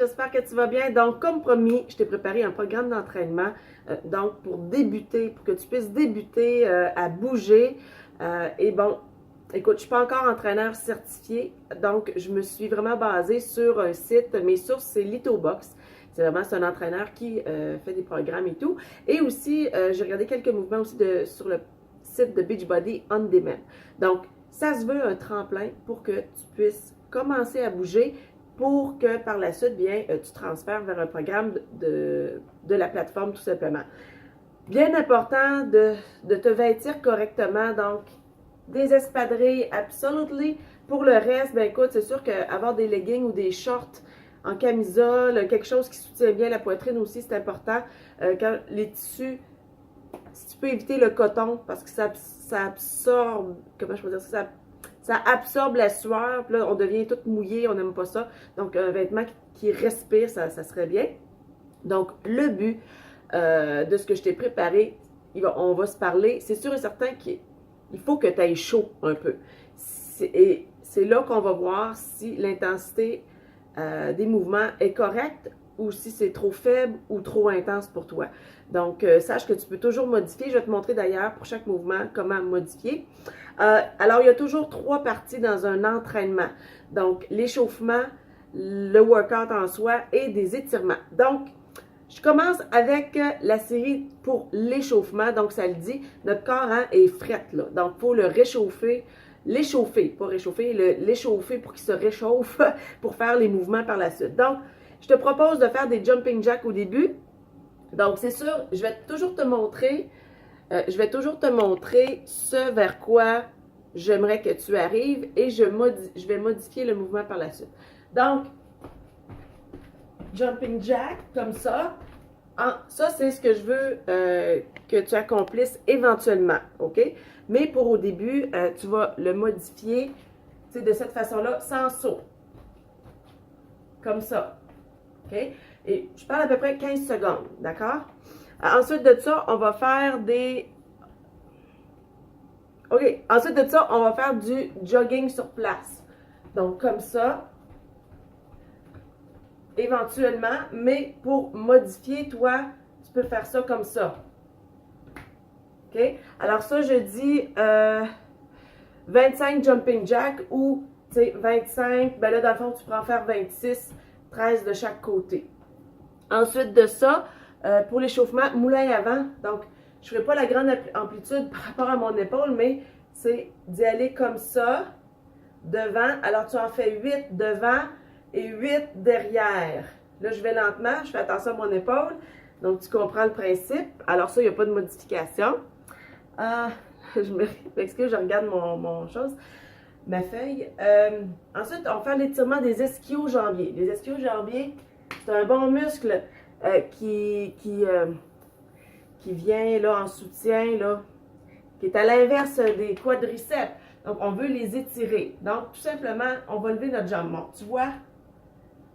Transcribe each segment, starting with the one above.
j'espère que tu vas bien. Donc, comme promis, je t'ai préparé un programme d'entraînement, donc pour débuter, pour que tu puisses débuter à bouger. Et bon, écoute, je ne suis pas encore entraîneur certifié, donc je me suis vraiment basée sur un site. Mes sources, c'est LithoBox. C'est un entraîneur qui fait des programmes et tout. Et aussi, j'ai regardé quelques mouvements aussi sur le site de Beachbody On Demand. Donc, ça se veut un tremplin pour que tu puisses commencer à bouger pour que par la suite, bien, tu transfères vers un programme de la plateforme tout simplement. Bien important de te vêtir correctement, donc des espadrilles, absolutely. Pour le reste, ben écoute, c'est sûr qu'avoir des leggings ou des shorts en camisole, quelque chose qui soutient bien la poitrine aussi, c'est important. Quand les tissus, si tu peux éviter le coton, parce que ça absorbe, comment je peux dire ça absorbe la sueur, puis là, on devient tout mouillé, on n'aime pas ça. Donc, un vêtement qui respire, ça serait bien. Donc, le but de ce que je t'ai préparé, on va se parler. C'est sûr et certain qu'il faut que tu ailles chaud un peu. Et c'est là qu'on va voir si l'intensité des mouvements est correcte ou si c'est trop faible ou trop intense pour toi. Donc, sache que tu peux toujours modifier. Je vais te montrer d'ailleurs pour chaque mouvement comment modifier. Alors, il y a toujours 3 parties dans un entraînement. Donc, l'échauffement, le workout en soi et des étirements. Donc, je commence avec la série pour l'échauffement. Donc, ça le dit, notre corps est fret, là. Donc, il faut le réchauffer. L'échauffer, pas réchauffer, l'échauffer pour qu'il se réchauffe pour faire les mouvements par la suite. Donc, je te propose de faire des jumping jacks au début. Donc, c'est sûr, je vais toujours te montrer ce vers quoi j'aimerais que tu arrives et je vais modifier le mouvement par la suite. Donc, jumping jack, comme ça. Ça, c'est ce que je veux que tu accomplisses éventuellement, OK? Mais pour au début, tu vas le modifier de cette façon-là, sans saut. Comme ça. OK? Et je parle à peu près 15 secondes, d'accord? Ensuite de ça, on va faire des... OK. Ensuite de ça, on va faire du jogging sur place. Donc, comme ça. Éventuellement, mais pour modifier, toi, tu peux faire ça comme ça. OK? Alors ça, je dis 25 jumping jack ou, tu sais, 25, ben là, dans le fond, tu peux en faire 26, 13 de chaque côté. Ensuite de ça, pour l'échauffement, moulin avant. Donc, je ne ferai pas la grande amplitude par rapport à mon épaule, mais c'est d'y aller comme ça, devant. Alors, tu en fais 8 devant et 8 derrière. Là, je vais lentement, je fais attention à mon épaule. Donc, tu comprends le principe. Alors, ça, il n'y a pas de modification. Je m'excuse, je regarde mon chose, ma feuille. Ensuite, on va faire l'étirement des ischio-jambiers. Les ischio-jambiers, c'est un bon muscle qui vient là en soutien, là, qui est à l'inverse des quadriceps. Donc, on veut les étirer. Donc, tout simplement, on va lever notre jambe. Bon, tu vois,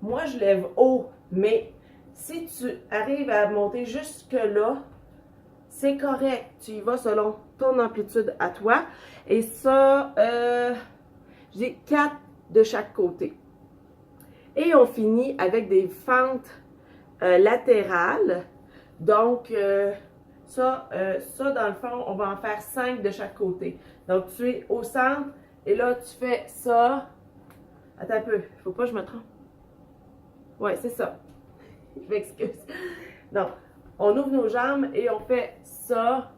moi, je lève haut, mais si tu arrives à monter jusque-là, c'est correct. Tu y vas selon ton amplitude à toi. Et ça, j'ai 4 de chaque côté. Et on finit avec des fentes latérales. Donc, ça, dans le fond, on va en faire 5 de chaque côté. Donc, tu es au centre et là, tu fais ça. Attends un peu, il ne faut pas que je me trompe. Ouais, c'est ça. Je m'excuse. Donc, on ouvre nos jambes et on fait ça,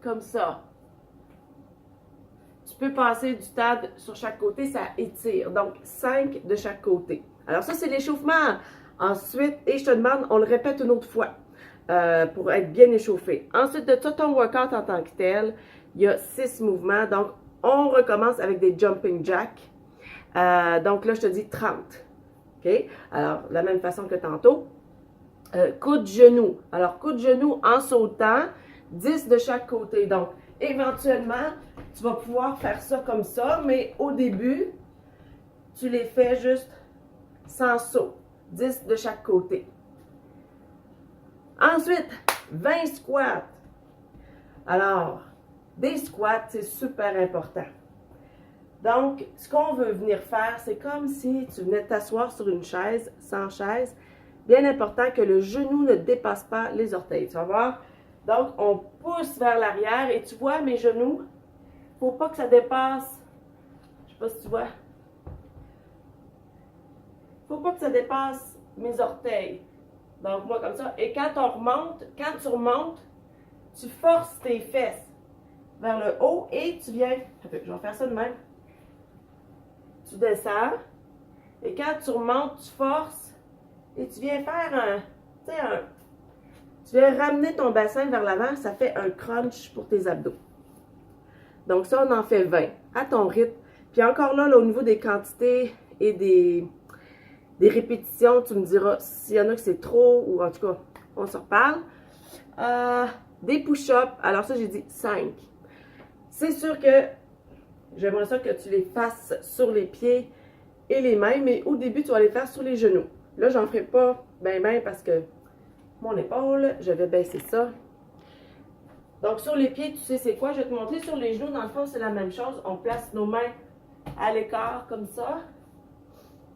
comme ça. Tu peux passer du stade sur chaque côté, ça étire. Donc, 5 de chaque côté. Alors, ça, c'est l'échauffement. Ensuite, et je te demande, on le répète une autre fois pour être bien échauffé. Ensuite de ça, ton workout en tant que tel, il y a 6 mouvements. Donc, on recommence avec des jumping jacks. Donc, là, je te dis 30. OK? Alors, de la même façon que tantôt. Coude genou. Alors, coude genou en sautant, 10 de chaque côté. Donc, éventuellement, tu vas pouvoir faire ça comme ça, mais au début, tu les fais juste sans saut. 10 de chaque côté. Ensuite, 20 squats. Alors, des squats, c'est super important. Donc, ce qu'on veut venir faire, c'est comme si tu venais t'asseoir sur une chaise, sans chaise. Bien important que le genou ne dépasse pas les orteils. Tu vas voir? Donc, on pousse vers l'arrière et tu vois mes genoux. Il ne faut pas que ça dépasse. Je ne sais pas si tu vois. Il ne faut pas que ça dépasse mes orteils. Donc, moi, comme ça. Et quand tu remontes, tu forces tes fesses vers le haut et tu viens. Je vais faire ça de même. Tu descends. Et quand tu remontes, tu forces. Et tu viens faire tu viens ramener ton bassin vers l'avant. Ça fait un crunch pour tes abdos. Donc, ça, on en fait 20 à ton rythme. Puis encore là, au niveau des quantités et des répétitions, tu me diras s'il y en a que c'est trop ou en tout cas, on se reparle. Des push-ups, alors ça, j'ai dit 5. C'est sûr que j'aimerais ça que tu les fasses sur les pieds et les mains, mais au début, tu vas les faire sur les genoux. Là, j'en ferai pas ben parce que mon épaule, je vais baisser ça. Donc, sur les pieds, tu sais c'est quoi? Je vais te montrer sur les genoux. Dans le fond, c'est la même chose. On place nos mains à l'écart comme ça.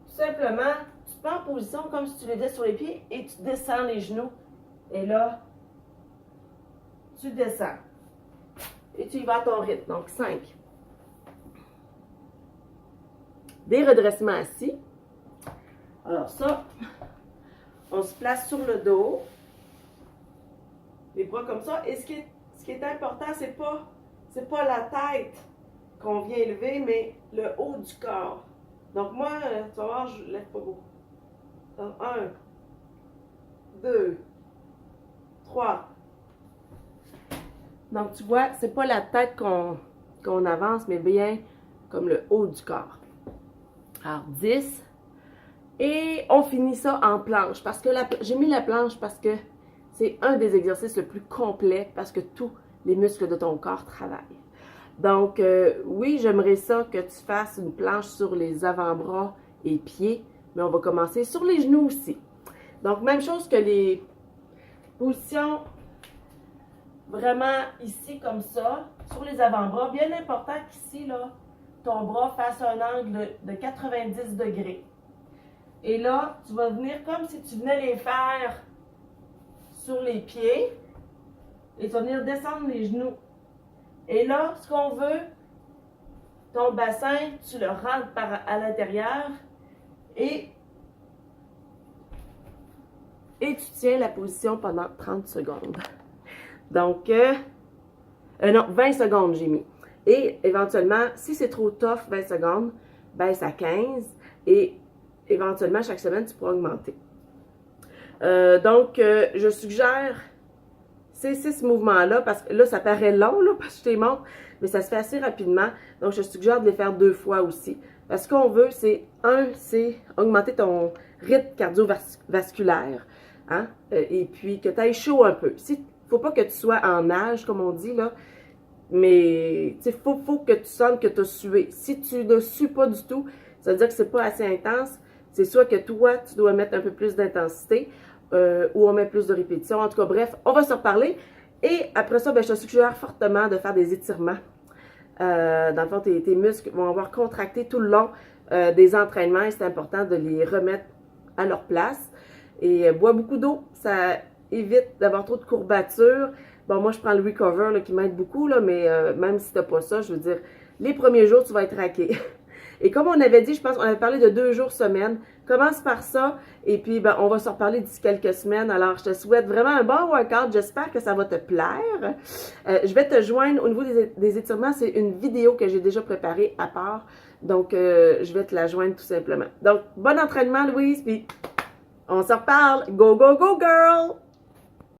Tout simplement, tu te prends en position comme si tu l'étais sur les pieds et tu descends les genoux. Et là, tu descends. Et tu y vas à ton rythme. Donc, 5. Des redressements assis. Alors ça, on se place sur le dos. Les bras comme ça. Et ce qui est important, c'est pas la tête qu'on vient élever, mais le haut du corps. Donc moi, tu vas voir, je ne lève pas beaucoup. Donc 1, 2, 3. Donc tu vois, c'est pas la tête qu'on avance, mais bien comme le haut du corps. Alors 10. Et on finit ça en planche. Parce que j'ai mis la planche parce que c'est un des exercices le plus complet parce que tous les muscles de ton corps travaillent. Donc, oui, j'aimerais ça que tu fasses une planche sur les avant-bras et pieds, mais on va commencer sur les genoux aussi. Donc, même chose que les positions vraiment ici comme ça, sur les avant-bras. Bien important qu'ici, là, ton bras fasse un angle de 90 degrés. Et là, tu vas venir comme si tu venais les faire sur les pieds. Et tu vas venir descendre les genoux. Et là, ce qu'on veut, ton bassin, tu le rentres à l'intérieur et tu tiens la position pendant 30 secondes. Donc, non, 20 secondes j'ai mis. Et éventuellement, si c'est trop tough, 20 secondes, baisse à 15 et éventuellement, chaque semaine, tu pourras augmenter. Donc, je suggère ces 6 mouvements-là, parce que là, ça paraît long, là, parce que je t'ai montre, mais ça se fait assez rapidement. Donc, je suggère de les faire 2 fois aussi. Parce que ce qu'on veut, c'est augmenter ton rythme cardiovasculaire, hein, et puis que tu ailles chaud un peu. Il ne faut pas que tu sois en nage, comme on dit, là, mais il faut que tu sentes que tu as sué. Si tu ne sues pas du tout, ça veut dire que c'est pas assez intense. C'est soit que toi, tu dois mettre un peu plus d'intensité, ou on met plus de répétitions. En tout cas, bref, on va se reparler. Et après ça, ben, je te suggère fortement de faire des étirements. Dans le fond, tes muscles vont avoir contracté tout le long des entraînements et c'est important de les remettre à leur place. Et bois beaucoup d'eau, ça évite d'avoir trop de courbatures. Bon, moi, je prends le Recover là, qui m'aide beaucoup, là, mais même si tu n'as pas ça, je veux dire, les premiers jours, tu vas être raqué. Et comme on avait dit, je pense qu'on avait parlé de 2 jours semaine. Commence par ça et puis ben, on va se reparler d'ici quelques semaines. Alors, je te souhaite vraiment un bon workout. J'espère que ça va te plaire. Je vais te joindre au niveau des étirements. C'est une vidéo que j'ai déjà préparée à part. Donc, je vais te la joindre tout simplement. Donc, bon entraînement, Louise. Puis, on se reparle. Go, go, go, girl!